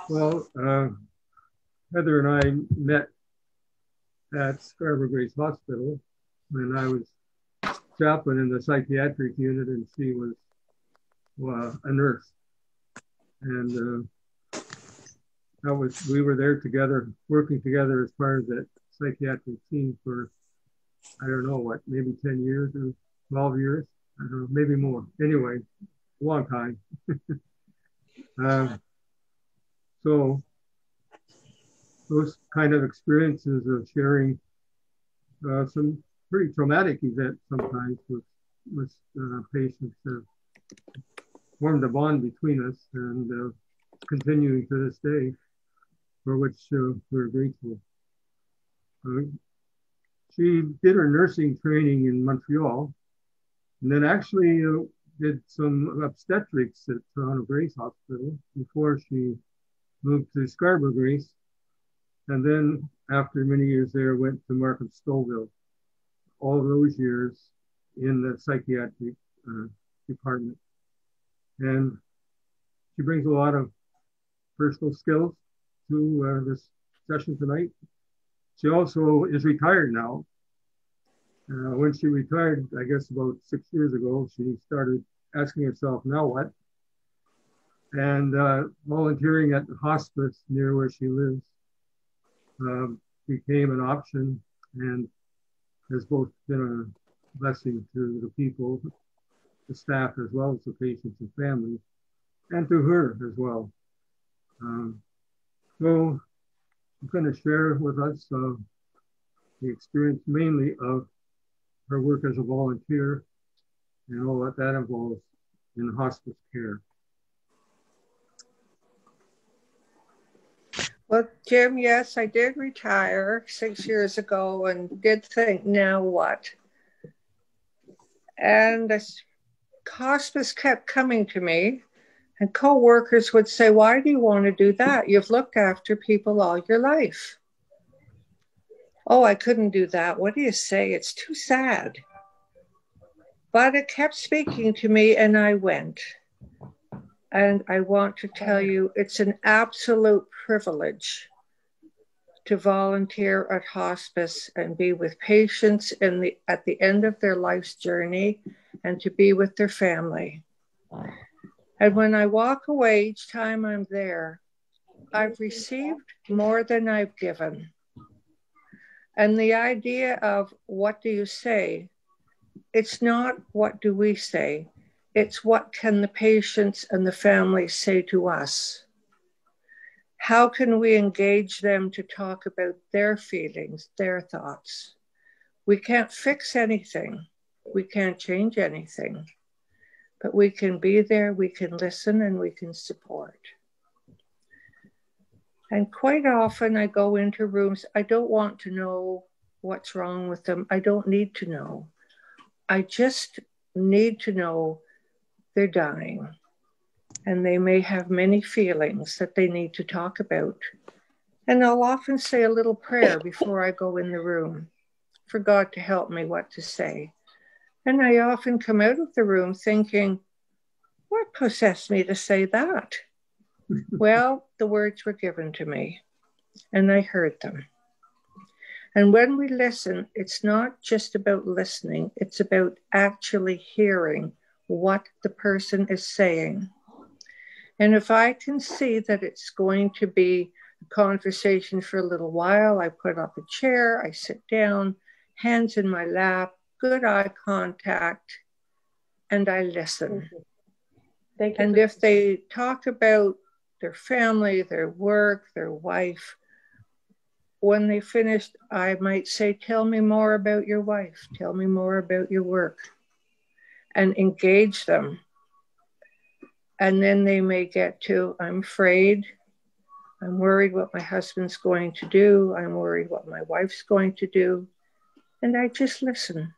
Well, Heather and I met at Scarborough Grace Hospital when I was chaplain in the psychiatric unit, and she was a nurse. And we were there together, working together as part of that psychiatric team for, I don't know what, maybe 10 years or 12 years. I don't know, maybe more. Anyway, a long time. So those kind of experiences of sharing some pretty traumatic events sometimes with patients have formed a bond between us, and continuing to this day, for which we're grateful. She did her nursing training in Montreal, and then actually did some obstetrics at Toronto Grace Hospital before she moved to Scarborough Grace. And then after many years there, went to Markham Stouffville. All those years in the psychiatric department. And she brings a lot of personal skills to this session tonight. She also is retired now. When she retired, I guess about 6 years ago, she started asking herself, now what? And volunteering at the hospice near where she lives became an option, and has both been a blessing to the people, the staff, as well as the patients and families, and to her as well. So I'm going to share with us the experience mainly of her work as a volunteer and all that involves in hospice care. Well, Jim, yes, I did retire 6 years ago and did think, now what? And this hospice kept coming to me, and co-workers would say, why do you want to do that? You've looked after people all your life. Oh, I couldn't do that. What do you say? It's too sad. But it kept speaking to me, and I went. And I want to tell you, it's an absolute privilege to volunteer at hospice and be with patients at the end of their life's journey, and to be with their family. And when I walk away, each time I'm there, I've received more than I've given. And the idea of what do you say? It's not what do we say? It's what can the patients and the families say to us? How can we engage them to talk about their feelings, their thoughts? We can't fix anything. We can't change anything. But we can be there, we can listen, and we can support. And quite often I go into rooms, I don't want to know what's wrong with them. I don't need to know. I just need to know they're dying, and they may have many feelings that they need to talk about. And I'll often say a little prayer before I go in the room for God to help me what to say. And I often come out of the room thinking, what possessed me to say that? Well, the words were given to me, and I heard them. And when we listen, it's not just about listening, it's about actually hearing what the person is saying. And if I can see that it's going to be a conversation for a little while, I put up a chair, I sit down, hands in my lap, good eye contact, and I listen. And if they talk about their family, their work, their wife, when they finished, I might say, tell me more about your wife, tell me more about your work, and engage them. And then they may get to, I'm afraid, I'm worried what my husband's going to do, I'm worried what my wife's going to do, and I just listen.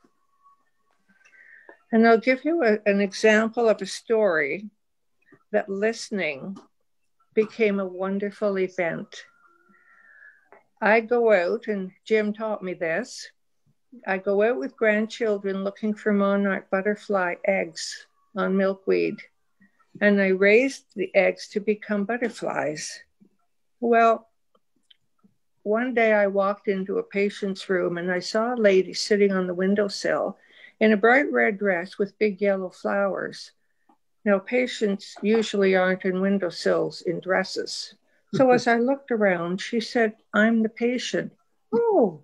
And I'll give you an example of a story that listening became a wonderful event. I go out, and Jim taught me this, I go out with grandchildren looking for monarch butterfly eggs on milkweed. and I raised the eggs to become butterflies. Well, one day I walked into a patient's room and I saw a lady sitting on the windowsill in a bright red dress with big yellow flowers. Now, patients usually aren't in windowsills in dresses. So as I looked around, she said, "I'm the patient." "Oh,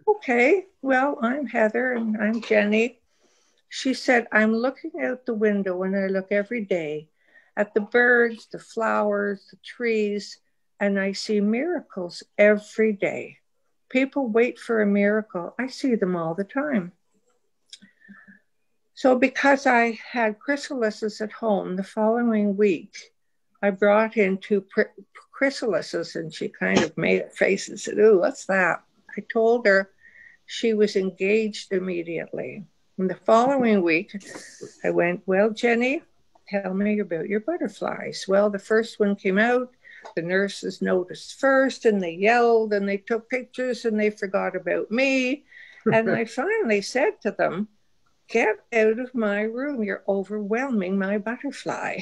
okay. Well, I'm Heather and I'm Jenny." She said, "I'm looking out the window and I look every day at the birds, the flowers, the trees, and I see miracles every day. People wait for a miracle. I see them all the time." So because I had chrysalises at home, the following week, I brought in two chrysalises, and she kind of made a face and said, "Ooh, what's that?" I told her she was engaged immediately. And the following week, I went, "Well, Jenny, tell me about your butterflies." Well, the first one came out. The nurses noticed first, and they yelled, and they took pictures, and they forgot about me. And I finally said to them, "Get out of my room. You're overwhelming my butterfly."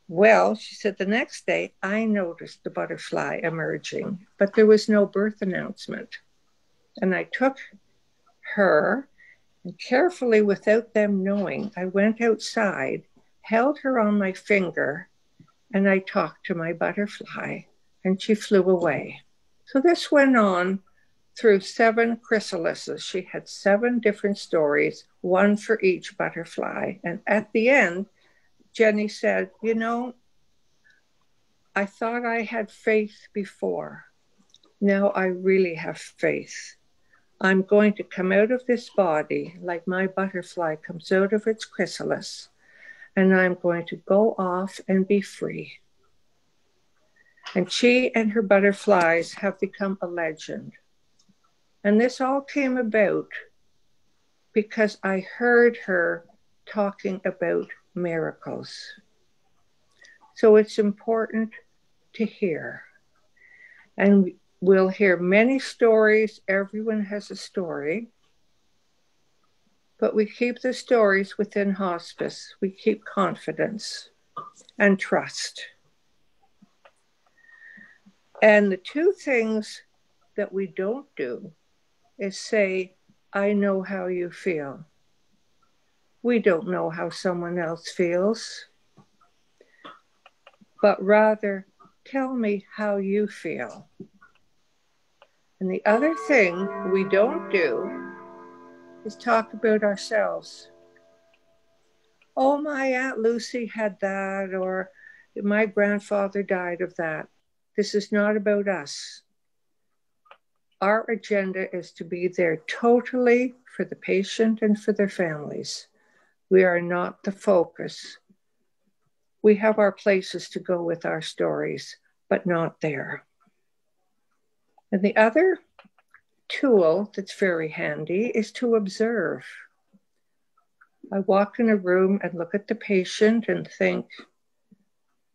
Well, she said, the next day, I noticed the butterfly emerging, but there was no birth announcement. And I took her, and carefully, without them knowing, I went outside, held her on my finger, and I talked to my butterfly, and she flew away. So this went on through 7 chrysalises. She had 7 different stories, one for each butterfly. And at the end, Jenny said, "You know, I thought I had faith before. Now I really have faith. I'm going to come out of this body like my butterfly comes out of its chrysalis, and I'm going to go off and be free." And she and her butterflies have become a legend. And this all came about because I heard her talking about miracles. So it's important to hear. And we'll hear many stories. Everyone has a story. But we keep the stories within hospice. We keep confidence and trust. And the 2 things that we don't do is say, "I know how you feel." We don't know how someone else feels, but rather, "Tell me how you feel." And the other thing we don't do is talk about ourselves. "Oh, my Aunt Lucy had that," or "my grandfather died of that." This is not about us. Our agenda is to be there totally for the patient and for their families. We are not the focus. We have our places to go with our stories, but not there. And the other tool that's very handy is to observe. I walk in a room and look at the patient and think,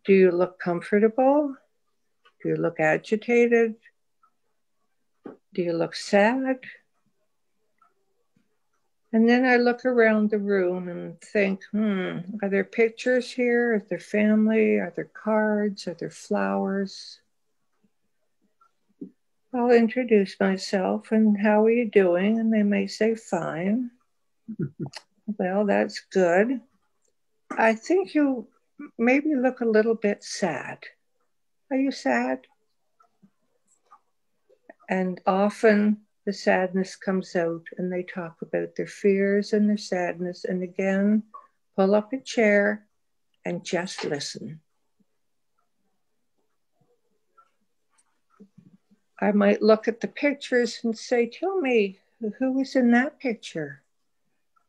do you look comfortable? Do you look agitated? Do you look sad? And then I look around the room and think, are there pictures here? Is there family? Are there cards? Are there flowers? I'll introduce myself and "How are you doing?" And they may say, "Fine." "Well, that's good. I think you maybe look a little bit sad. Are you sad?" And often the sadness comes out and they talk about their fears and their sadness. And again, pull up a chair and just listen. I might look at the pictures and say, "Tell me, who was in that picture?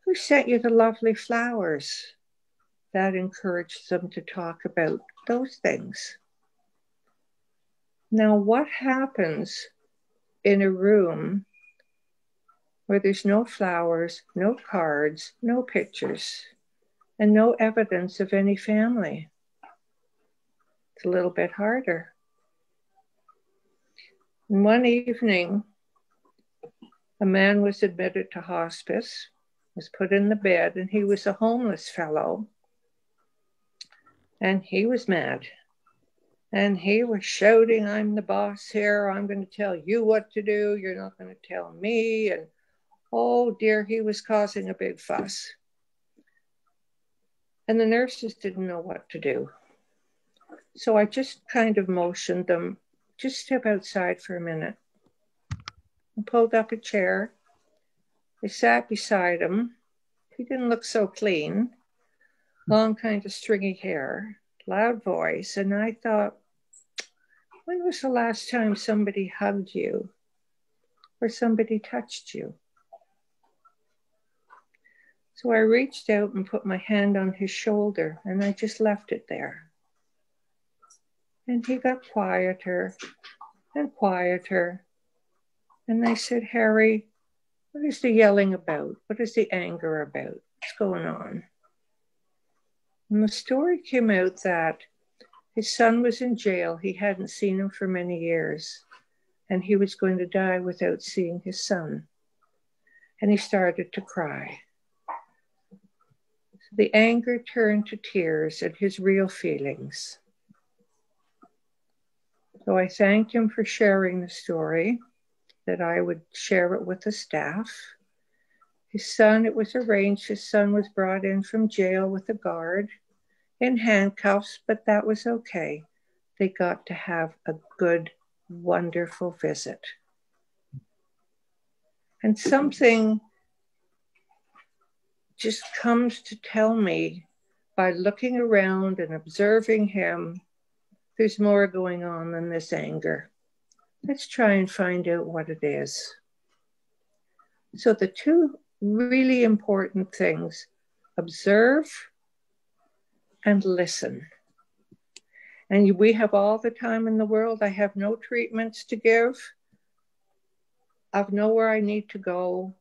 Who sent you the lovely flowers?" That encourages them to talk about those things. Now, what happens in a room where there's no flowers, no cards, no pictures, and no evidence of any family? It's a little bit harder. And one evening, a man was admitted to hospice, was put in the bed, and he was a homeless fellow. And he was mad. And he was shouting, I'm the boss here. I'm going to tell you what to do. You're not going to tell me. And oh dear, he was causing a big fuss. And the nurses didn't know what to do. So I just kind of motioned them, just step outside for a minute. I pulled up a chair. I sat beside him. He didn't look so clean. Long kind of stringy hair, loud voice. And I thought, when was the last time somebody hugged you or somebody touched you? So I reached out and put my hand on his shoulder, and I just left it there. And he got quieter and quieter. And I said, Harry, what is the yelling about? What is the anger about? What's going on? And the story came out that his son was in jail. He hadn't seen him for many years, and he was going to die without seeing his son. And he started to cry. The anger turned to tears and his real feelings. So I thanked him for sharing the story, that I would share it with the staff. His son, it was arranged, his son was brought in from jail with a guard in handcuffs, but that was okay. They got to have a good, wonderful visit. And something just comes to tell me by looking around and observing him, there's more going on than this anger. Let's try and find out what it is. So the two really important things, observe and listen. And we have all the time in the world. I have no treatments to give. I know where I need to go.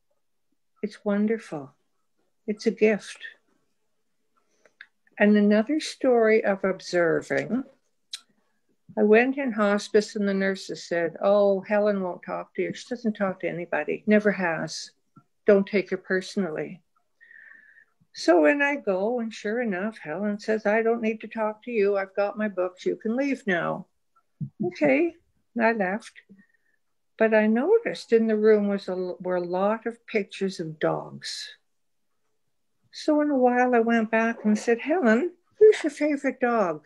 It's wonderful. It's a gift. And another story of observing, I went in hospice and the nurses said, oh, Helen won't talk to you. She doesn't talk to anybody, never has. Don't take it personally. So when I go, and sure enough, Helen says, I don't need to talk to you. I've got my books. You can leave now. Okay, I left. But I noticed in the room were a lot of pictures of dogs. So in a while, I went back and said, Helen, who's your favorite dog?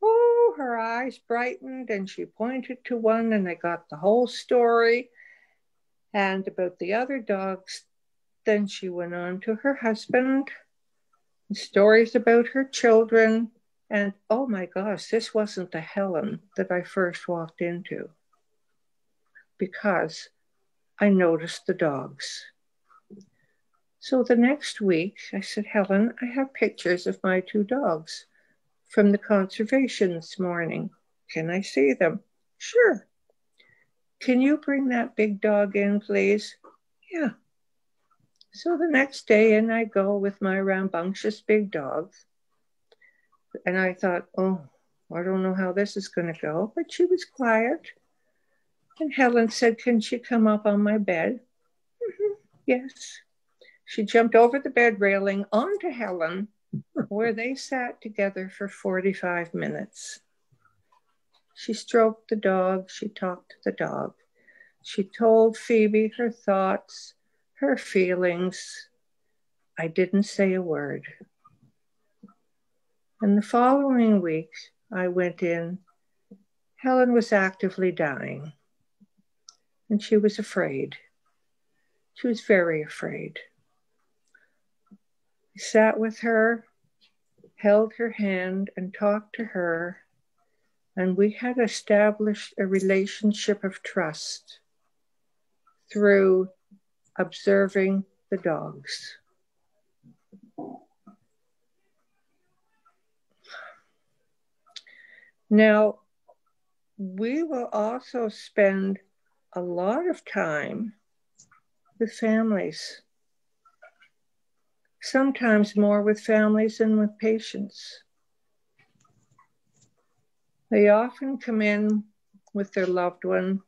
Oh, her eyes brightened and she pointed to one and I got the whole story. And about the other dogs, then she went on to her husband, and stories about her children. And oh my gosh, this wasn't the Helen that I first walked into, because I noticed the dogs. So the next week I said, Helen, I have pictures of my two dogs from the conservation this morning. Can I see them? Sure. Can you bring that big dog in, please? Yeah. So the next day in I go with my rambunctious big dog. And I thought, oh, I don't know how this is going to go. But she was quiet. And Helen said, can she come up on my bed? Mm-hmm. Yes. She jumped over the bed railing onto Helen, where they sat together for 45 minutes. She stroked the dog. She talked to the dog. She told Phoebe her thoughts, her feelings. I didn't say a word. And the following week, I went in. Helen was actively dying, and she was afraid. She was very afraid. I sat with her, held her hand, and talked to her, and we had established a relationship of trust through observing the dogs. Now, we will also spend a lot of time with families, sometimes more with families than with patients. They often come in with their loved one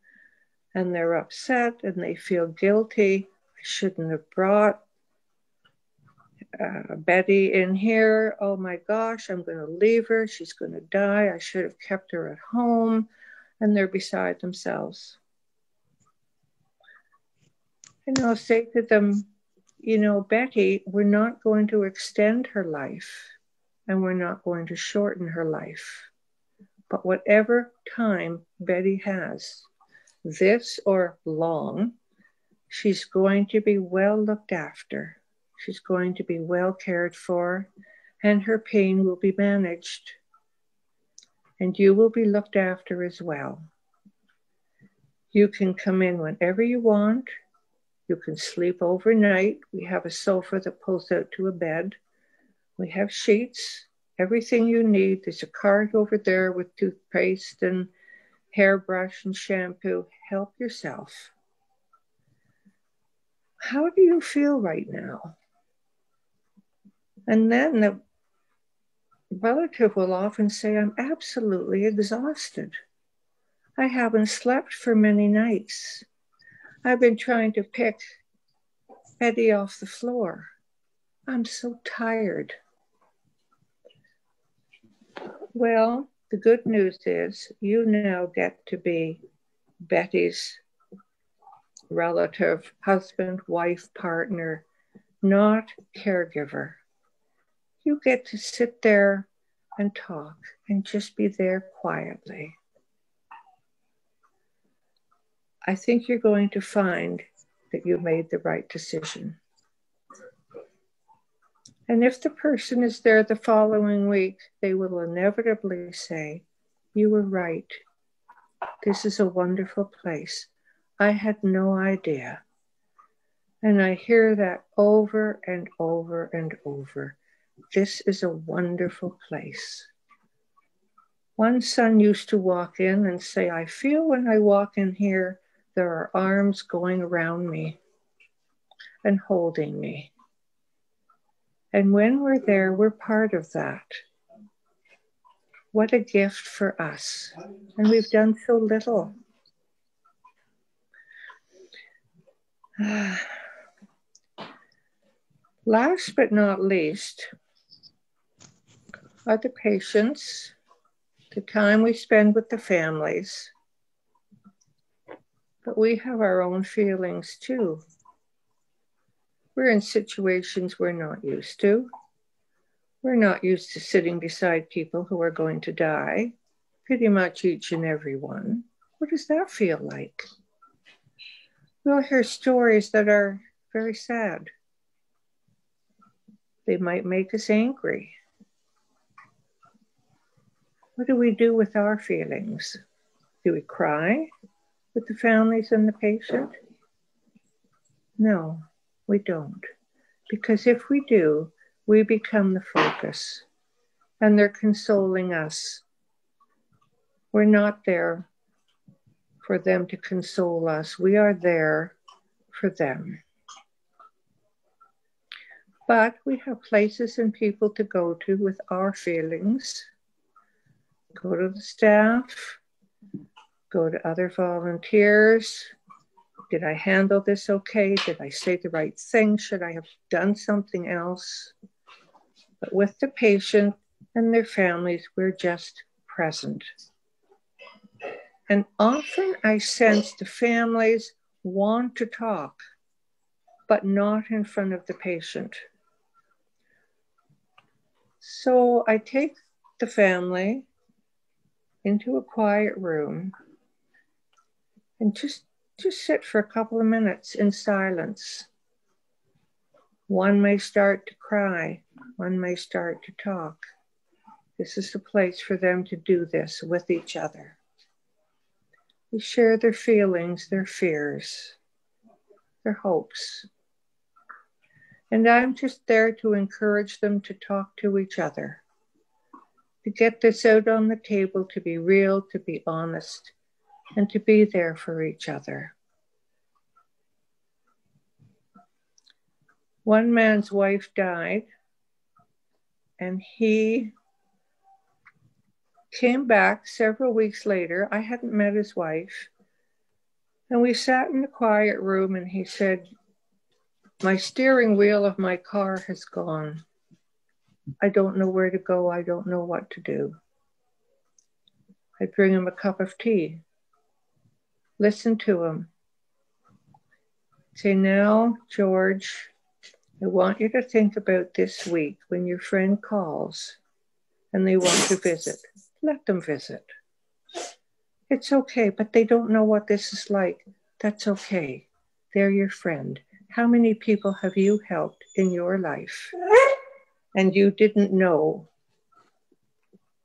and they're upset and they feel guilty. I shouldn't have brought Betty in here. Oh my gosh, I'm going to leave her. She's going to die. I should have kept her at home. And they're beside themselves. And I'll say to them, you know, Betty, we're not going to extend her life and we're not going to shorten her life. But whatever time Betty has, this or long, she's going to be well looked after. She's going to be well cared for, and her pain will be managed. And you will be looked after as well. You can come in whenever you want. You can sleep overnight. We have a sofa that pulls out to a bed. We have sheets, everything you need. There's a cart over there with toothpaste and hairbrush and shampoo. Help yourself. How do you feel right now? And then the relative will often say, I'm absolutely exhausted. I haven't slept for many nights. I've been trying to pick Betty off the floor. I'm so tired. Well, the good news is you now get to be Betty's relative, husband, wife, partner, not caregiver. You get to sit there and talk and just be there quietly. I think you're going to find that you made the right decision. And if the person is there the following week, they will inevitably say, you were right. This is a wonderful place. I had no idea. And I hear that over and over and over. This is a wonderful place. One son used to walk in and say, I feel when I walk in here, there are arms going around me and holding me. And when we're there, we're part of that. What a gift for us. And we've done so little. Last but not least are the patients, the time we spend with the families. But we have our own feelings too. We're in situations we're not used to. We're not used to sitting beside people who are going to die, pretty much each and every one. What does that feel like? We'll hear stories that are very sad. They might make us angry. What do we do with our feelings? Do we cry with the families and the patient? No, we don't. Because if we do, we become the focus, and they're consoling us. We're not there for them to console us. We are there for them. But we have places and people to go to with our feelings. Go to the staff, go to other volunteers. Did I handle this okay? Did I say the right thing? Should I have done something else? But with the patient and their families, we're just present. And often I sense the families want to talk, but not in front of the patient. So I take the family into a quiet room and just sit for a couple of minutes in silence. One may start to cry. One may start to talk. This is the place for them to do this with each other. We share their feelings, their fears, their hopes. And I'm just there to encourage them to talk to each other, to get this out on the table, to be real, to be honest, and to be there for each other. One man's wife died, and he came back several weeks later. I hadn't met his wife. And we sat in a quiet room, and he said, My steering wheel of my car has gone. I don't know where to go. I don't know what to do. I bring him a cup of tea. Listen to him. Say, now, George, I want you to think about this week when your friend calls and they want to visit. Let them visit. It's okay, but they don't know what this is like. That's okay. They're your friend. How many people have you helped in your life and you didn't know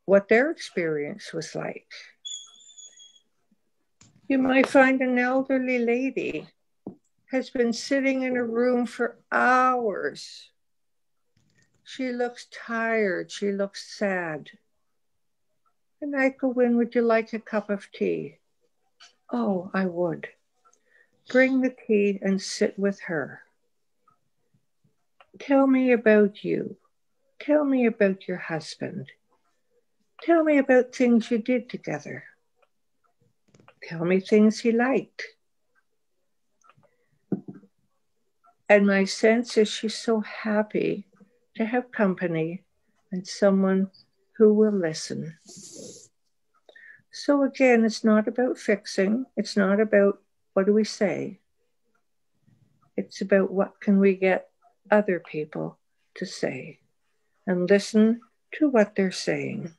what their experience was like? You might find an elderly lady has been sitting in a room for hours. She looks tired. She looks sad. And I go in, would you like a cup of tea? Oh, I would. Bring the tea and sit with her. Tell me about you. Tell me about your husband. Tell me about things you did together. Tell me things he liked. And my sense is she's so happy to have company and someone who will listen. So again, it's not about fixing. It's not about what do we say. It's about what can we get other people to say and listen to what they're saying.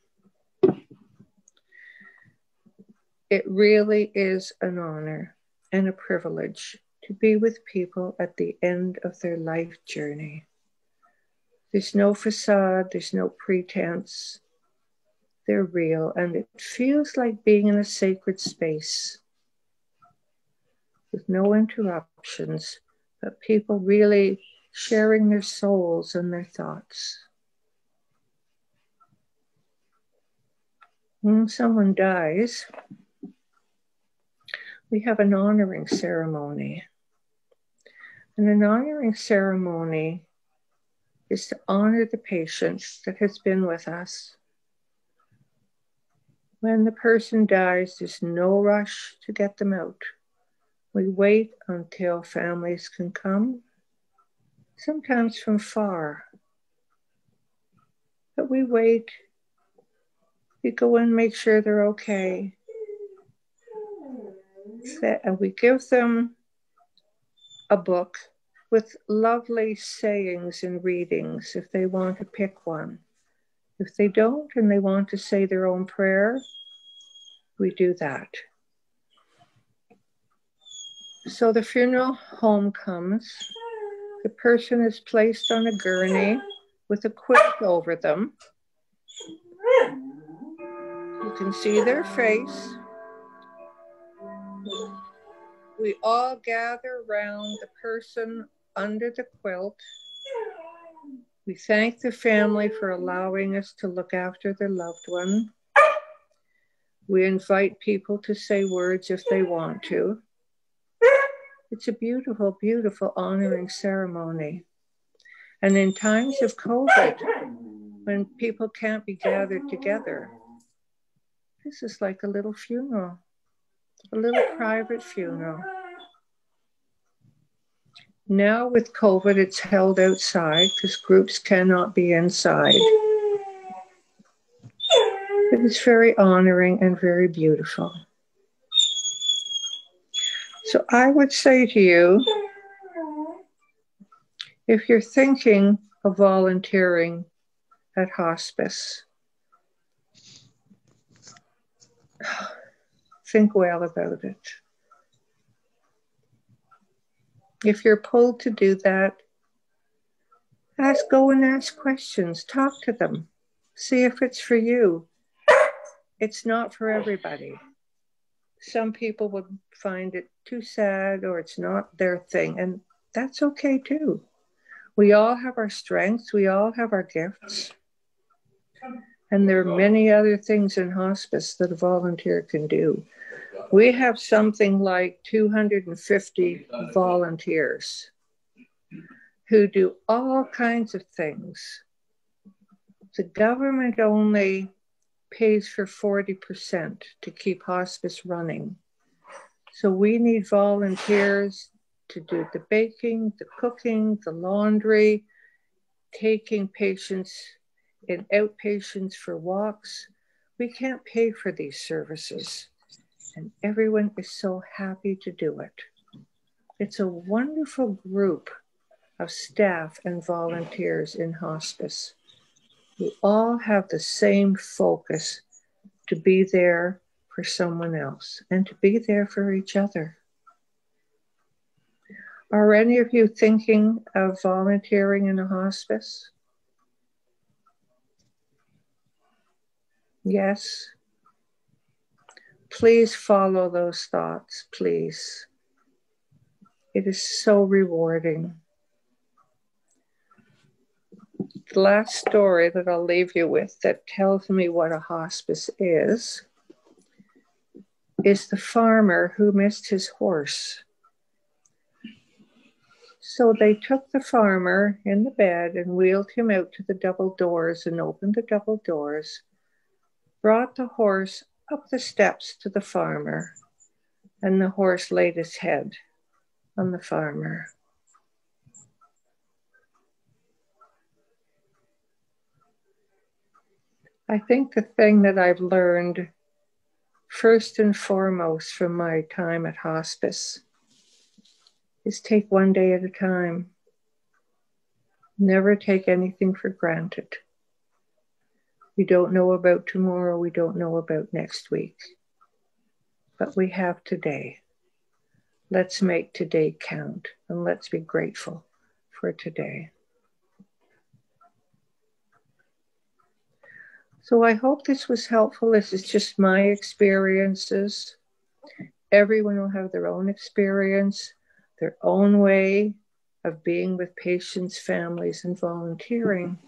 It really is an honor and a privilege to be with people at the end of their life journey. There's no facade, there's no pretense. They're real, and it feels like being in a sacred space with no interruptions, but people really sharing their souls and their thoughts. When someone dies, we have an honoring ceremony. And an honoring ceremony is to honor the patient that has been with us. When the person dies, there's no rush to get them out. We wait until families can come, sometimes from far. But we wait. We go in, make sure they're okay. And we give them a book with lovely sayings and readings if they want to pick one. If they don't and they want to say their own prayer, we do that. So the funeral home comes. The person is placed on a gurney with a quilt over them. You can see their face. We all gather around the person under the quilt. We thank the family for allowing us to look after their loved one. We invite people to say words if they want to. It's a beautiful, beautiful honoring ceremony. And in times of COVID, when people can't be gathered together, this is like a little funeral, a little private funeral. Now with COVID, it's held outside because groups cannot be inside. But it's very honoring and very beautiful. So I would say to you, if you're thinking of volunteering at hospice, think well about it. If you're pulled to do that, go and ask questions, talk to them, see if it's for you. It's not for everybody. Some people would find it too sad or it's not their thing, and that's okay too. We all have our strengths, we all have our gifts, and there are many other things in hospice that a volunteer can do. We have something like 250 volunteers who do all kinds of things. The government only pays for 40% to keep hospice running. So we need volunteers to do the baking, the cooking, the laundry, taking patients and outpatients for walks. We can't pay for these services, and everyone is so happy to do it. It's a wonderful group of staff and volunteers in hospice. We all have the same focus to be there for someone else and to be there for each other. Are any of you thinking of volunteering in a hospice? Yes. Please follow those thoughts, please. It is so rewarding. The last story that I'll leave you with that tells me what a hospice is the farmer who missed his horse. So they took the farmer in the bed and wheeled him out to the double doors and opened the double doors, brought the horse up the steps to the farmer, and the horse laid his head on the farmer. I think the thing that I've learned first and foremost from my time at hospice is take one day at a time. Never take anything for granted. We don't know about tomorrow. We don't know about next week. But we have today. Let's make today count, and let's be grateful for today. So I hope this was helpful. This is just my experiences. Everyone will have their own experience, their own way of being with patients, families, and volunteering.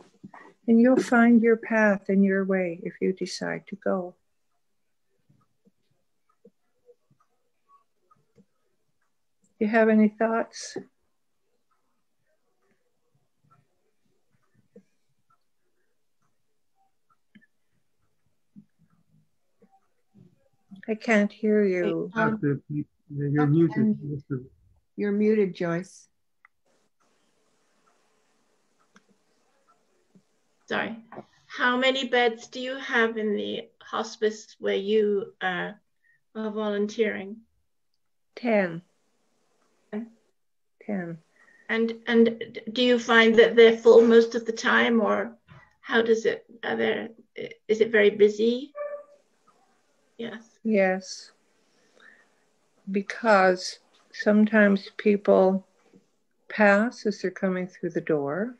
And you'll find your path and your way if you decide to go. Do you have any thoughts? I can't hear you. You're muted. You're muted, Joyce. Sorry. How many beds do you have in the hospice where you are volunteering? 10. 10. And do you find that they're full most of the time, or how does it? Is it very busy? Yes. Yes. Because sometimes people pass as they're coming through the door.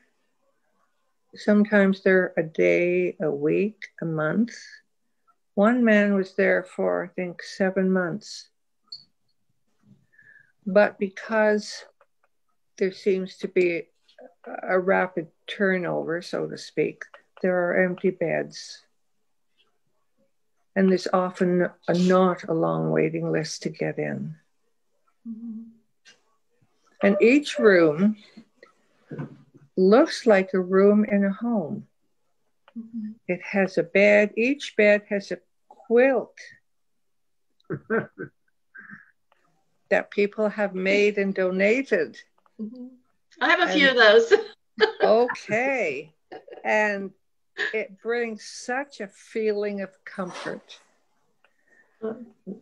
Sometimes they're a day, a week, a month. One man was there for, I think, 7 months. But because there seems to be a rapid turnover, so to speak, there are empty beds. And there's often not a long waiting list to get in. Mm-hmm. And each room looks like a room in a home. Mm-hmm. It has a bed. Each bed has a quilt that people have made and donated. Mm-hmm. I have a few of those. Okay. And it brings such a feeling of comfort.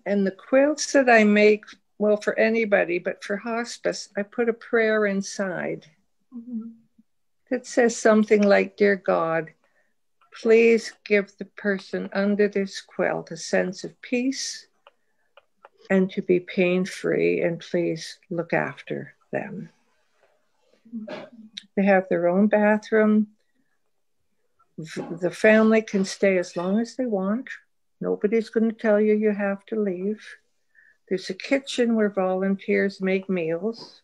And the quilts that I make, well, for anybody, but for hospice, I put a prayer inside. Mm-hmm. That says something like, "Dear God, please give the person under this quilt a sense of peace and to be pain-free, and please look after them." Mm-hmm. They have their own bathroom. The family can stay as long as they want. Nobody's going to tell you you have to leave. There's a kitchen where volunteers make meals.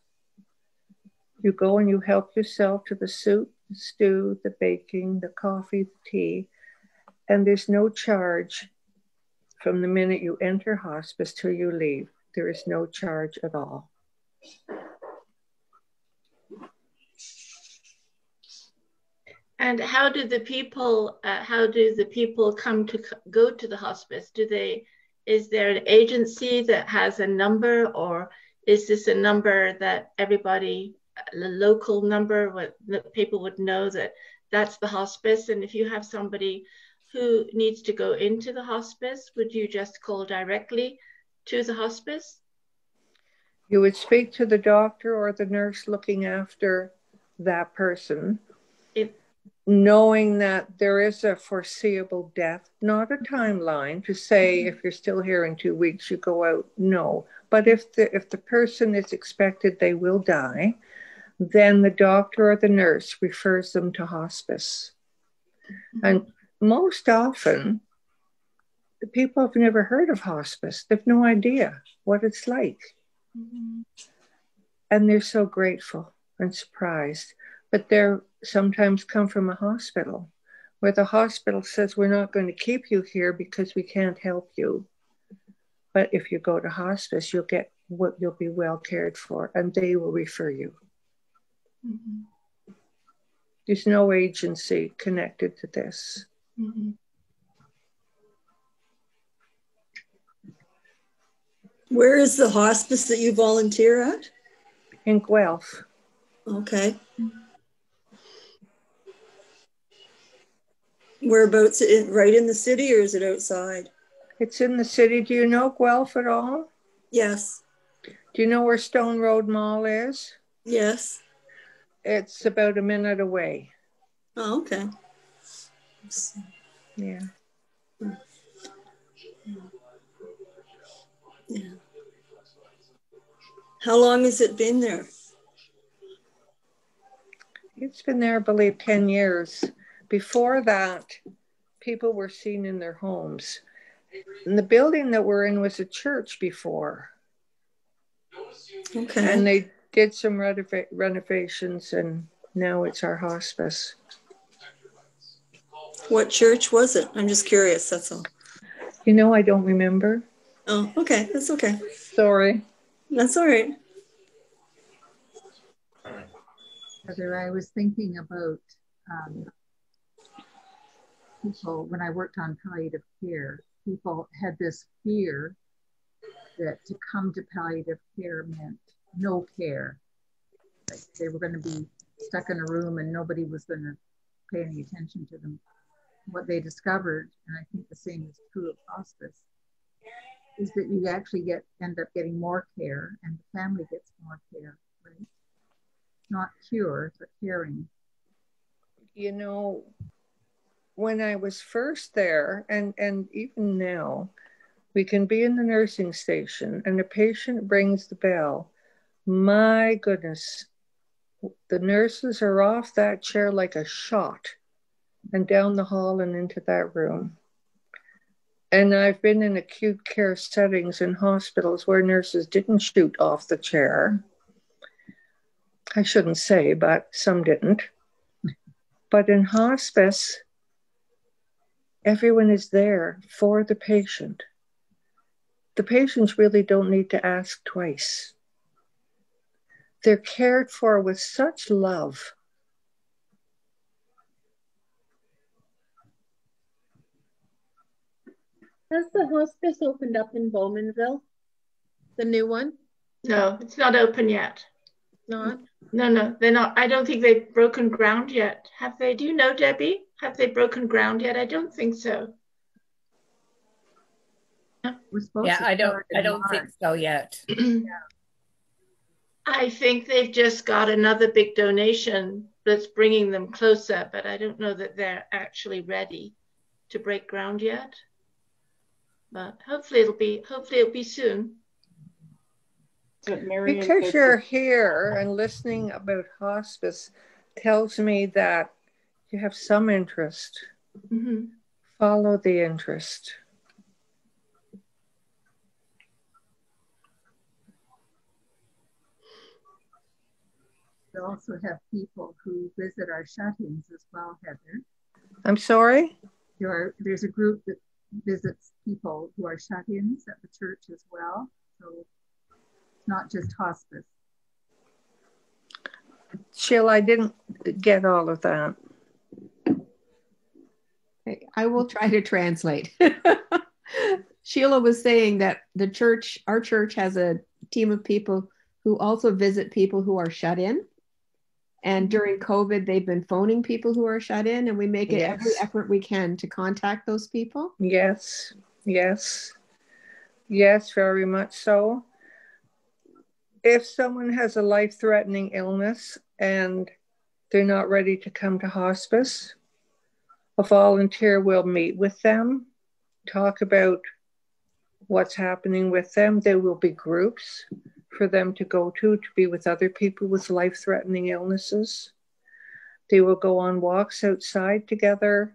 You go and you help yourself to the soup, the stew, the baking, the coffee, the tea, and there's no charge from the minute you enter hospice till you leave. There is no charge at all. And how do the people come to go to the hospice? Is there an agency that has a number, or is this a number that everybody, a local number, that people would know that that's the hospice? And if you have somebody who needs to go into the hospice, would you just call directly to the hospice? You would speak to the doctor or the nurse looking after that person, knowing that there is a foreseeable death, not a timeline to say if you're still here in 2 weeks, you go out. No. But if the person is expected they will die, then the doctor or the nurse refers them to hospice. And most often, the people have never heard of hospice. They've no idea what it's like. And they're so grateful and surprised. But they're sometimes come from a hospital where the hospital says, we're not going to keep you here because we can't help you. But if you go to hospice, you'll be well cared for, and they will refer you. There's no agency connected to this. Where is the hospice that you volunteer at? In Guelph. Okay. Whereabouts? Right in the city, or is it outside? It's in the city. Do you know Guelph at all? Yes. Do you know where Stone Road Mall is? Yes. It's about a minute away. Oh, okay. Yeah. Yeah. How long has it been there? It's been there, I believe, 10 years. Before that, people were seen in their homes. And the building that we're in was a church before. Okay. And they did some renovations, and now it's our hospice. What church was it? I'm just curious, that's all. You know, I don't remember. Oh, okay. That's okay. Sorry. That's all right. Heather, I was thinking about people, when I worked on palliative care, people had this fear that to come to palliative care meant no care. Like they were going to be stuck in a room and nobody was going to pay any attention to them. What they discovered, and I think the same is true of hospice, is that you actually end up getting more care and the family gets more care, right? Not cure, but caring. You know, when I was first there, and even now, we can be in the nursing station and a patient rings the bell. My goodness, the nurses are off that chair like a shot and down the hall and into that room. And I've been in acute care settings in hospitals where nurses didn't shoot off the chair. I shouldn't say, but some didn't. But in hospice, everyone is there for the patient. The patients really don't need to ask twice. They're cared for with such love. Has the hospice opened up in Bowmanville? The new one? No, it's not open yet. Not? No, they're not. I don't think they've broken ground yet. Have they? Do you know, Debbie? Have they broken ground yet? I don't think so. Yeah, I don't think so yet. I think they've just got another big donation that's bringing them closer, but I don't know that they're actually ready to break ground yet. But hopefully it'll be soon. Because you're here and listening about hospice tells me that you have some interest. Mm-hmm. Follow the interest. We also have people who visit our shut-ins as well, Heather. I'm sorry? There's a group that visits people who are shut-ins at the church as well. So it's not just hospice. Sheila, I didn't get all of that. Okay, I will try to translate. Sheila was saying that our church has a team of people who also visit people who are shut in. And during COVID, they've been phoning people who are shut in, and we make it every effort we can to contact those people. Yes, yes, yes, very much so. If someone has a life-threatening illness and they're not ready to come to hospice, a volunteer will meet with them, talk about what's happening with them. There will be groups for them to go to be with other people with life-threatening illnesses. They will go on walks outside together.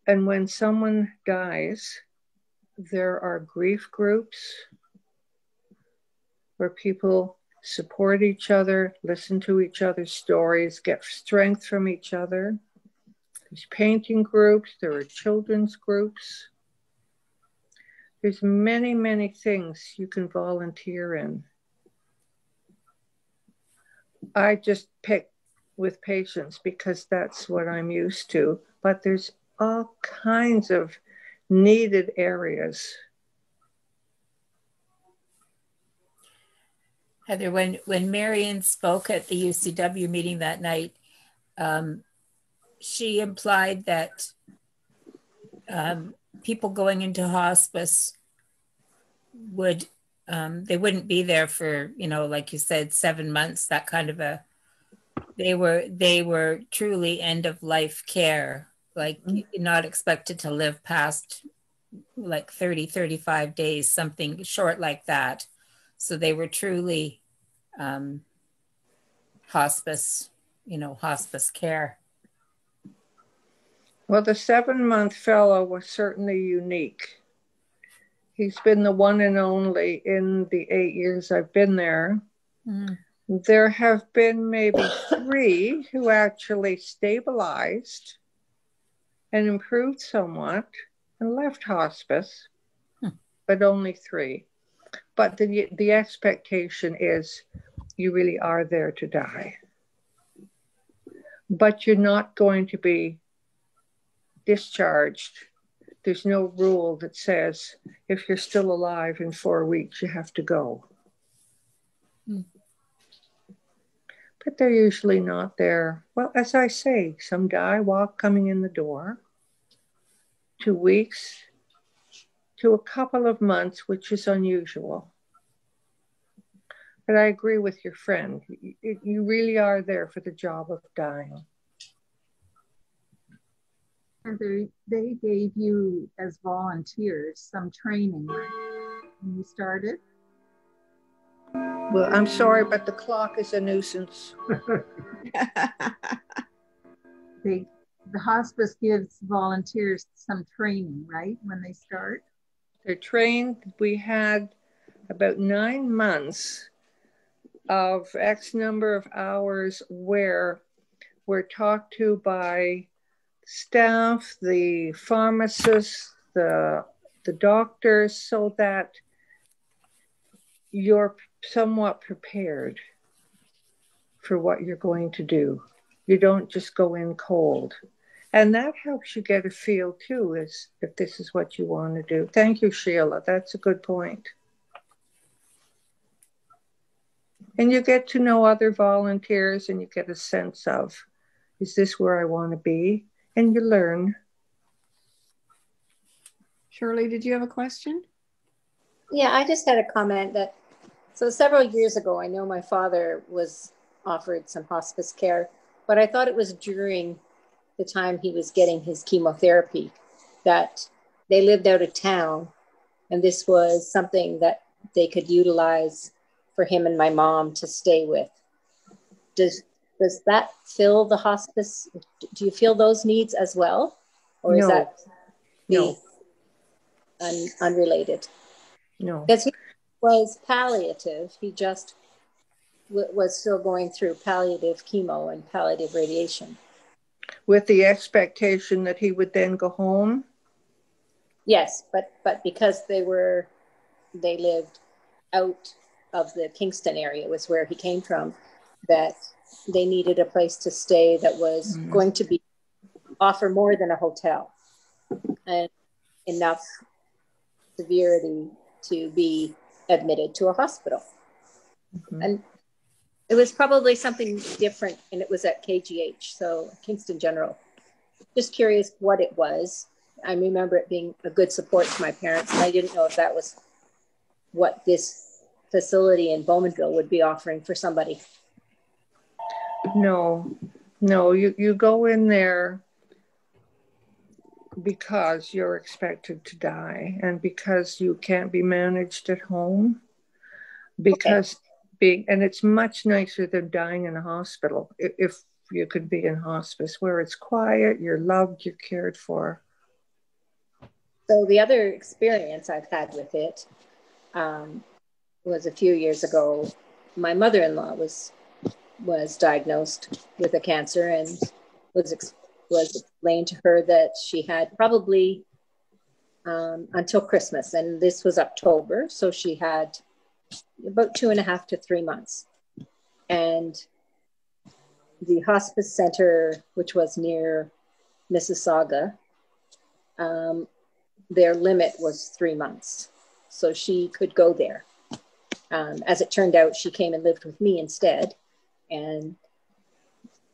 And when someone dies, there are grief groups where people support each other, listen to each other's stories, get strength from each other. There's painting groups, there are children's groups. There's many, many things you can volunteer in. I just pick with patients because that's what I'm used to, but there's all kinds of needed areas. Heather, when Marion spoke at the UCW meeting that night, she implied that people going into hospice would, they wouldn't be there for, like you said, 7 months, that kind of a, they were truly end of life care, like not expected to live past like 30, 35 days, something short like that. So they were truly hospice, hospice care. Well, the 7-month fellow was certainly unique. He's been the one and only in the 8 years I've been there. Mm. There have been maybe 3 who actually stabilized and improved somewhat and left hospice, but only 3. But the expectation is you really are there to die. But you're not going to be discharged. There's no rule that says if you're still alive in 4 weeks, you have to go. But they're usually not there. Well, as I say, some die while coming in the door. 2 weeks to a couple of months, which is unusual. But I agree with your friend. You really are there for the job of dying. And they gave you, as volunteers, some training when you started? Well, I'm sorry, but the clock is a nuisance. The hospice gives volunteers some training, right, when they start? They're trained. We had about 9 months of X number of hours where we're talked to by staff, the pharmacists, the doctors, so that you're somewhat prepared for what you're going to do. You don't just go in cold. And that helps you get a feel too, is if this is what you want to do. Thank you, Sheila. That's a good point. And you get to know other volunteers and you get a sense of, is this where I want to be? And you learn. Shirley, did you have a question? Yeah, I just had a comment that, so several years ago, I know my father was offered some hospice care, but I thought it was during the time he was getting his chemotherapy that they lived out of town, and this was something that they could utilize for him and my mom to stay with. Does that fill the hospice? Do you feel those needs as well? Or is that unrelated? No. Because he was palliative. He just was still going through palliative chemo and palliative radiation. With the expectation that he would then go home? Yes, but because they lived out of the Kingston area, was where he came from, that they needed a place to stay that was going to offer more than a hotel and enough severity to be admitted to a hospital. Mm-hmm. And it was probably something different, and it was at KGH, so Kingston General. Just curious what it was. I remember it being a good support to my parents, and I didn't know if that was what this facility in Bowmanville would be offering for somebody. No, you go in there because you're expected to die and because you can't be managed at home. Because and it's much nicer than dying in a hospital if you could be in hospice, where it's quiet, you're loved, you're cared for. So the other experience I've had with it was a few years ago. My mother-in-law was diagnosed with a cancer, and was explained to her that she had probably until Christmas, and this was October, so she had about 2.5 to 3 months. And the hospice center, which was near Mississauga, their limit was 3 months, so she could go there. As it turned out, she came and lived with me instead and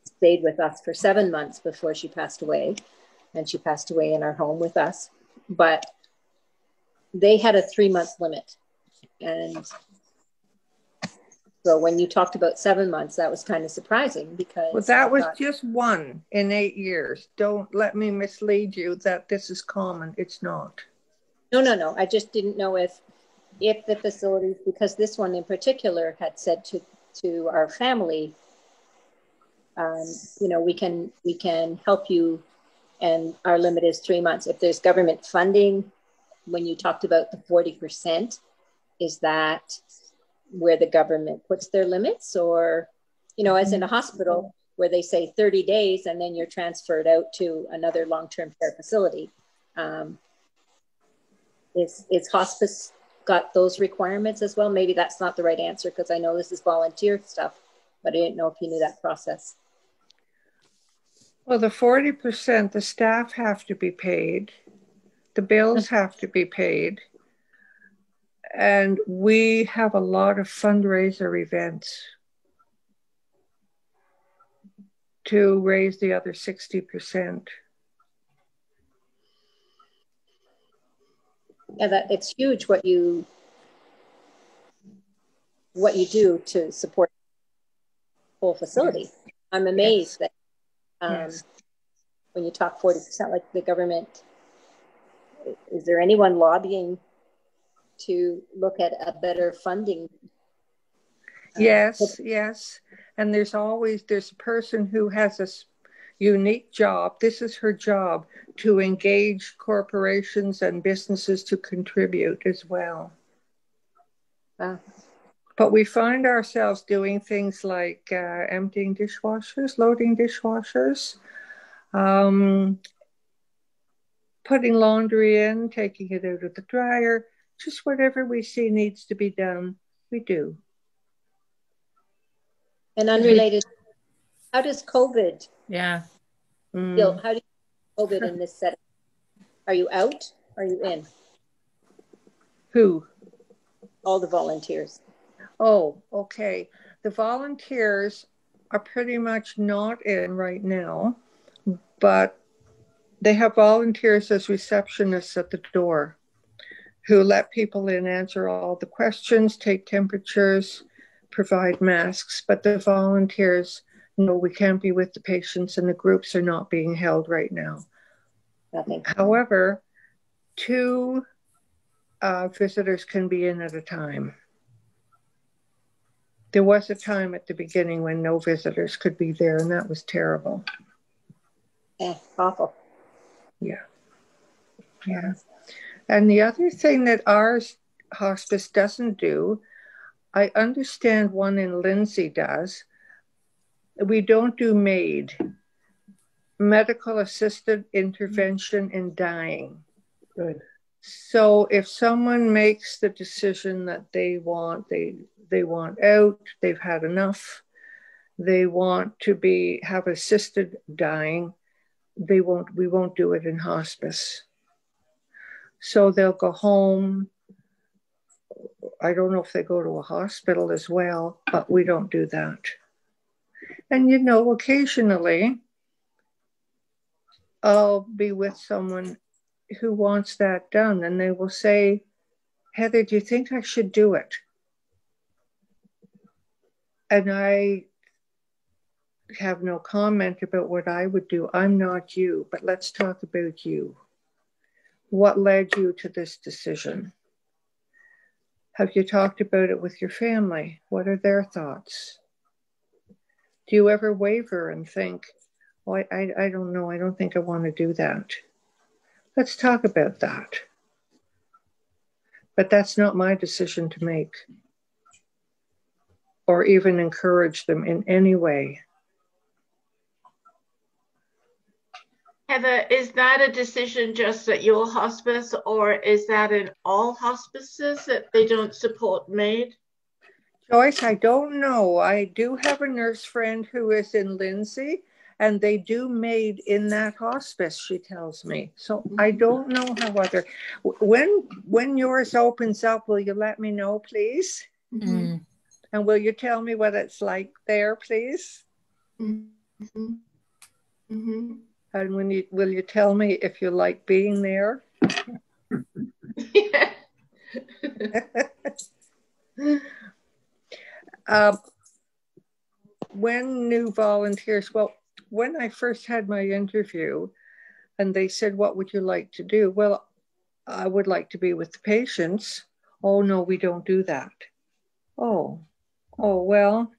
stayed with us for 7 months before she passed away. And she passed away in our home with us. But they had a 3-month limit. And so when you talked about 7 months, that was kind of surprising, because... Well, that was just one in 8 years. Don't let me mislead you that this is common. It's not. No. I just didn't know if the facilities, because this one in particular had said to our family, we can help you, and our limit is 3 months. If there's government funding, when you talked about the 40%, is that where the government puts their limits? Or, as in a hospital where they say 30 days and then you're transferred out to another long-term care facility. Is hospice got those requirements as well? Maybe that's not the right answer, because I know this is volunteer stuff, but I didn't know if you knew that process. Well, the 40%, the staff have to be paid. The bills have to be paid. And we have a lot of fundraiser events to raise the other 60%. Yeah, it's huge what you do to support the whole facility. I'm amazed that when you talk 40%, like the government, is there anyone lobbying to look at a better funding? Yes. And there's a person who has a unique job. This is her job, to engage corporations and businesses to contribute as well. But we find ourselves doing things like emptying dishwashers, loading dishwashers, putting laundry in, taking it out of the dryer, just whatever we see needs to be done, we do. And unrelated, how does COVID? Yeah. How do you COVID in this setting? Are you out? Are you in? Who? All the volunteers. Oh, okay. The volunteers are pretty much not in right now, but they have volunteers as receptionists at the door who let people in, answer all the questions, take temperatures, provide masks. But the volunteers, no, we can't be with the patients, and the groups are not being held right now. Nothing. However, 2 visitors can be in at a time. There was a time at the beginning when no visitors could be there, and that was terrible. Yeah, awful. Yeah. And the other thing that our hospice doesn't do, I understand one in Lindsay does, we don't do MAID, medical assisted intervention in dying. Good. So if someone makes the decision that they want out, they've had enough, they want to have assisted dying, we won't do it in hospice. So they'll go home, I don't know if they go to a hospital as well, but we don't do that. And, you know, occasionally I'll be with someone who wants that done, and they will say, Heather, do you think I should do it? And I have no comment about what I would do. I'm not you, but let's talk about you. What led you to this decision? Have you talked about it with your family? What are their thoughts? Do you ever waver and think, oh, I don't know, I don't think I want to do that? Let's talk about that. But that's not my decision to make or even encourage them in any way. Heather, is that a decision just at your hospice, or is that in all hospices that they don't support MAID? Joyce, I don't know. I do have a nurse friend who is in Lindsay, and they do MAID in that hospice, she tells me. So I don't know how other, when yours opens up, will you let me know, please? Mm. And will you tell me what it's like there, please? Mm-hmm. Mm-hmm. And will you tell me if you like being there? Yeah. When new volunteers, well, when I first had my interview and they said, what would you like to do? Well, I would like to be with the patients. Oh, no, we don't do that. Oh, well,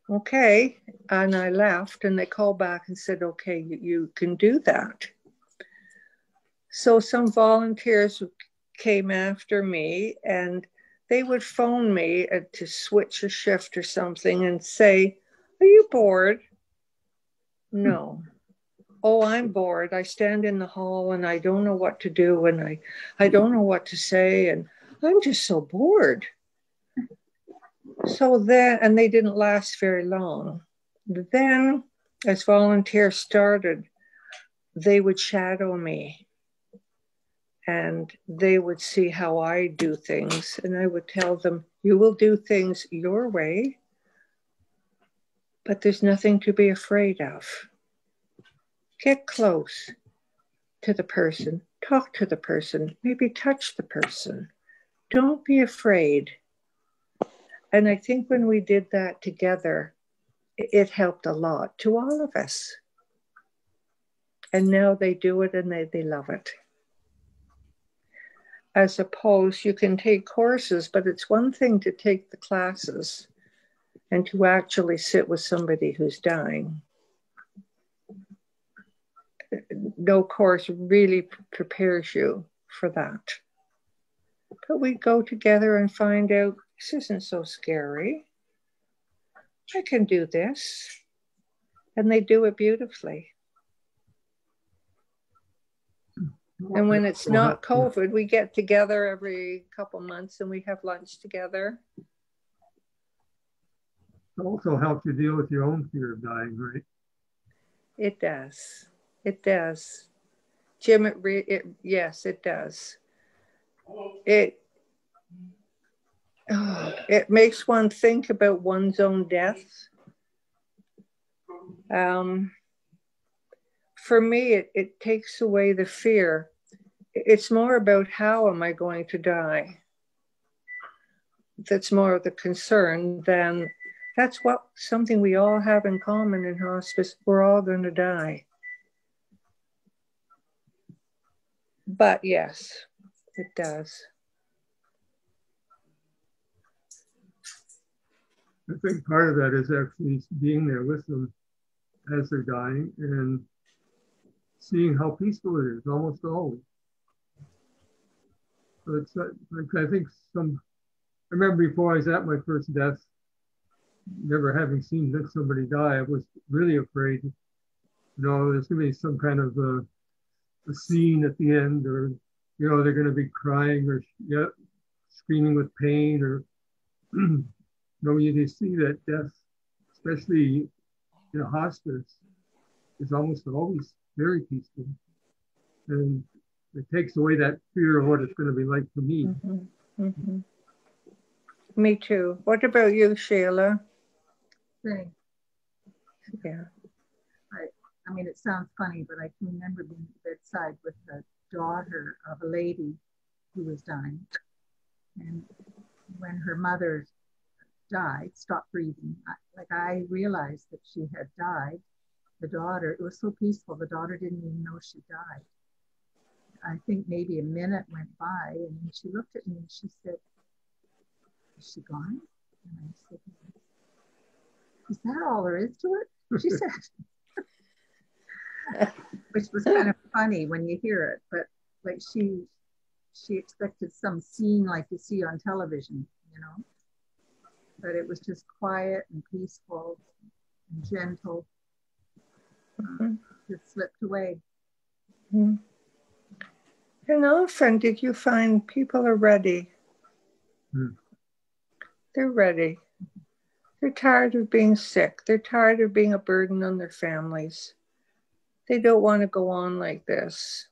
okay. And I left, and they called back and said, okay, you can do that. So some volunteers came after me, and they would phone me to switch a shift or something and say, are you bored? No. Oh, I'm bored. I stand in the hall and I don't know what to do, and I don't know what to say, and I'm just so bored. So then, and they didn't last very long. Then, as volunteers started, they would shadow me and they would see how I do things. And I would tell them, you will do things your way, but there's nothing to be afraid of. Get close to the person, talk to the person, maybe touch the person. Don't be afraid. And I think when we did that together, it helped a lot to all of us. And now they do it and they love it. As opposed, you can take courses, but it's one thing to take the classes and to actually sit with somebody who's dying. No course really prepares you for that. But we go together and find out, this isn't so scary. I can do this. And they do it beautifully. And when it's not COVID, we get together every couple months and we have lunch together. It also helps you deal with your own fear of dying, right? It does. It does. Jim, yes, it does. It makes one think about one's own death. For me, it takes away the fear. It's more about how am I going to die? That's more of the concern than that's something we all have in common in hospice. We're all going to die. But yes, it does. I think part of that is actually being there with them as they're dying and seeing how peaceful it is, almost always. So it's like, I think I remember before I was at my first death, never having seen somebody die, I was really afraid, there's going to be some kind of a scene at the end, or, they're going to be crying or screaming with pain, or, you see that death, especially in a hospice, is almost always very peaceful. And it takes away that fear of what it's going to be like for me. Mm-hmm. Mm-hmm. Me too. What about you, Sheila? Same. Yeah. I mean, it sounds funny, but I can remember being at the bedside with the daughter of a lady who was dying. And when her mother died, stopped breathing, I realized that she had died. The daughter, it was so peaceful, the daughter didn't even know she died. I think maybe a minute went by, and then she looked at me and she said, "Is she gone?" And I said, "Is that all there is to it?" She said. Which was kind of funny when you hear it, but like she expected some scene like you see on television, you know, but it was just quiet and peaceful and gentle. Just slipped away. Mm-hmm. And often, did you find people are ready? They're ready. They're tired of being sick. They're tired of being a burden on their families. They don't want to go on like this.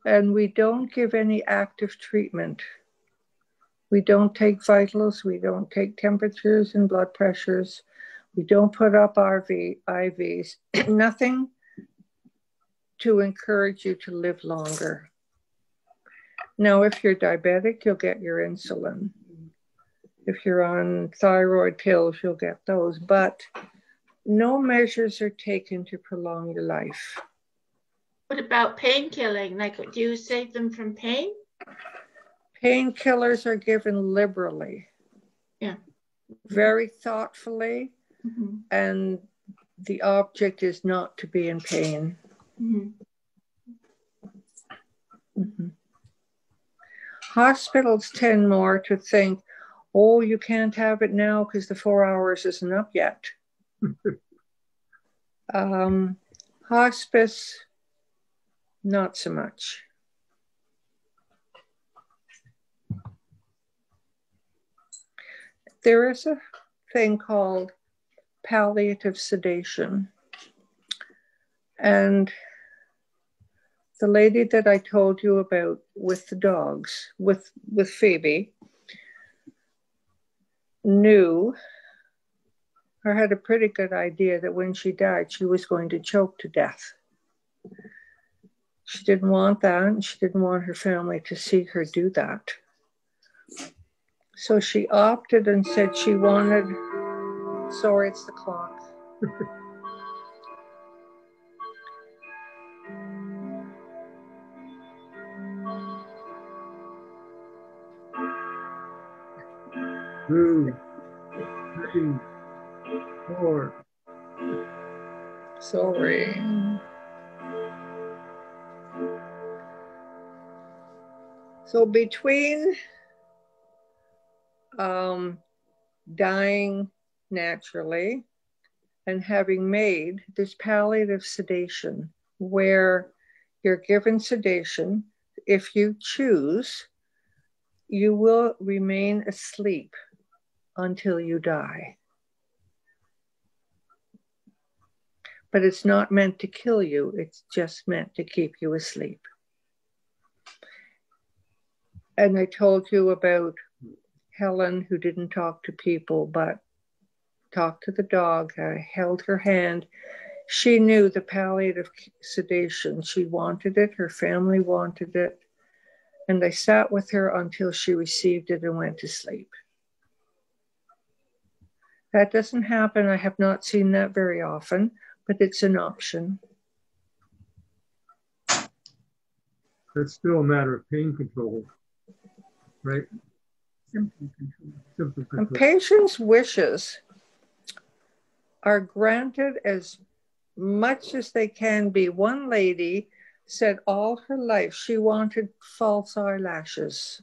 And we don't give any active treatment. We don't take vitals. We don't take temperatures and blood pressures. We don't put up IVs. Nothing to encourage you to live longer. Now, if you're diabetic, you'll get your insulin. If you're on thyroid pills, you'll get those. But no measures are taken to prolong your life. What about pain killing? Like, do you save them from pain? Painkillers are given liberally. Yeah. Very thoughtfully. Mm-hmm. And the object is not to be in pain. Mm-hmm. Mm-hmm. Hospitals tend more to think, oh, you can't have it now because the 4 hours isn't up yet. Hospice, not so much. There is a thing called palliative sedation. And the lady that I told you about with the dogs, with Phoebe, knew or had a pretty good idea that when she died, she was going to choke to death. She didn't want that, and she didn't want her family to see her do that. So she opted and said she wanted, sorry, it's the clock. Two, 3, 4. Sorry. So between dying naturally and having made this palliative sedation where you're given sedation, if you choose, you will remain asleep until you die. But it's not meant to kill you. It's just meant to keep you asleep. And I told you about Helen, who didn't talk to people, but talked to the dog. I held her hand. She knew the palliative sedation. She wanted it. Her family wanted it. And I sat with her until she received it and went to sleep. That doesn't happen. I have not seen that very often, but it's an option. That's still a matter of pain control, right? Symptom control. Symptom control. And patients' wishes are granted as much as they can be. One lady said all her life she wanted false eyelashes.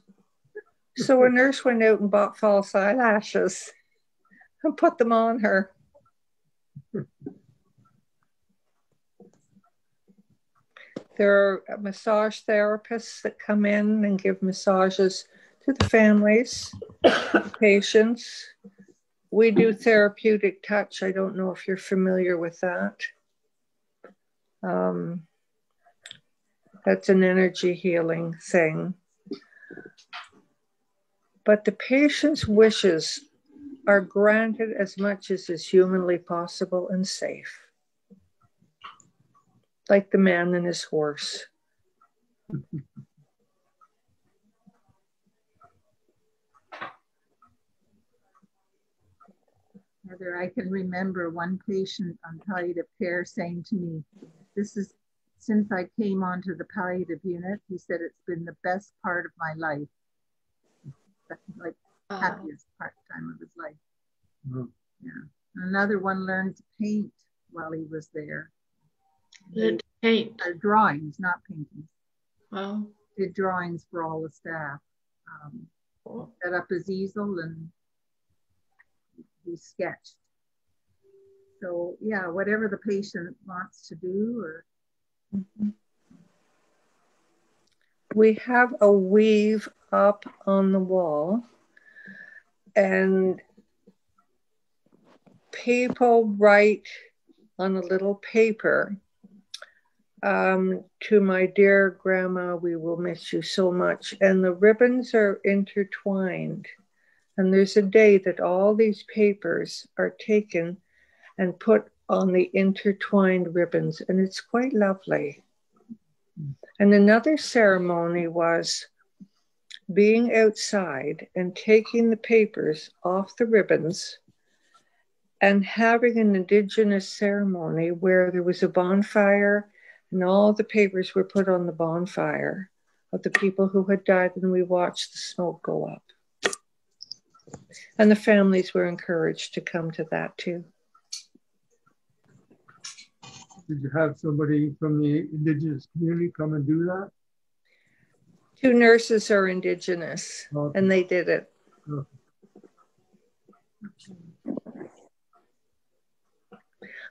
So a nurse went out and bought false eyelashes and put them on her. There are massage therapists that come in and give massages to the families, the patients. We do therapeutic touch. I don't know if you're familiar with that. That's an energy healing thing. but the patient's wishes are granted as much as is humanly possible and safe. Like the man and his horse. Heather, I can remember one patient on palliative care saying to me, this is, since I came onto the palliative unit, he said, it's been the best part of my life. Like happiest time of his life. Yeah. Another one learned to paint while he was there. Learned to paint? Drawings, not paintings. Wow. Did drawings for all the staff. Set up his easel and he sketched. So yeah, whatever the patient wants to do. Or we have a weave up on the wall, and people write on a little paper, to my dear grandma, we will miss you so much. And the ribbons are intertwined. And there's a day that all these papers are taken and put on the intertwined ribbons, and it's quite lovely. And another ceremony was being outside and taking the papers off the ribbons and having an Indigenous ceremony where there was a bonfire and all the papers were put on the bonfire of the people who had died, and we watched the smoke go up. And the families were encouraged to come to that too. Did you have somebody from the Indigenous community come and do that? 2 nurses are Indigenous, and they did it.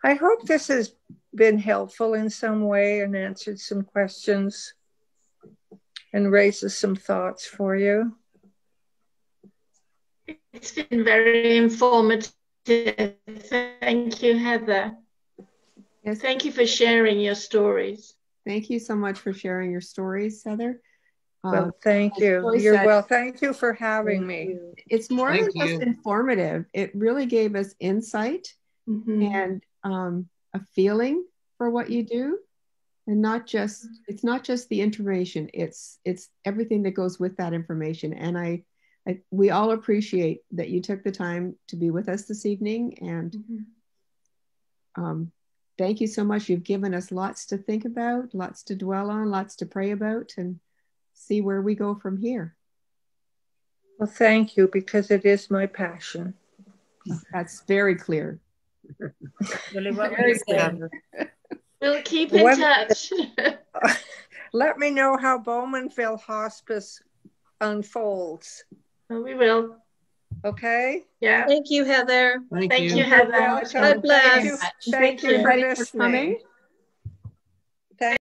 I hope this has been helpful in some way and answered some questions and raises some thoughts for you. It's been very informative. Thank you, Heather. Yes. Thank you for sharing your stories. Thank you so much for sharing your stories, Heather. Well, thank you. You're well. Thank you for having me. It's more than just informative. It really gave us insight and a feeling for what you do, and it's not just the information. It's everything that goes with that information. And we all appreciate that you took the time to be with us this evening. And thank you so much. You've given us lots to think about, lots to dwell on, lots to pray about, and see where we go from here. Well, thank you, because it is my passion. That's very clear. Really, what were you saying? We'll keep in touch. Let me know how Bowmanville Hospice unfolds. Oh, we will. Okay. Yeah. Thank you, Heather. Thank you, Heather. God bless. Thank you for listening. Thank you for coming.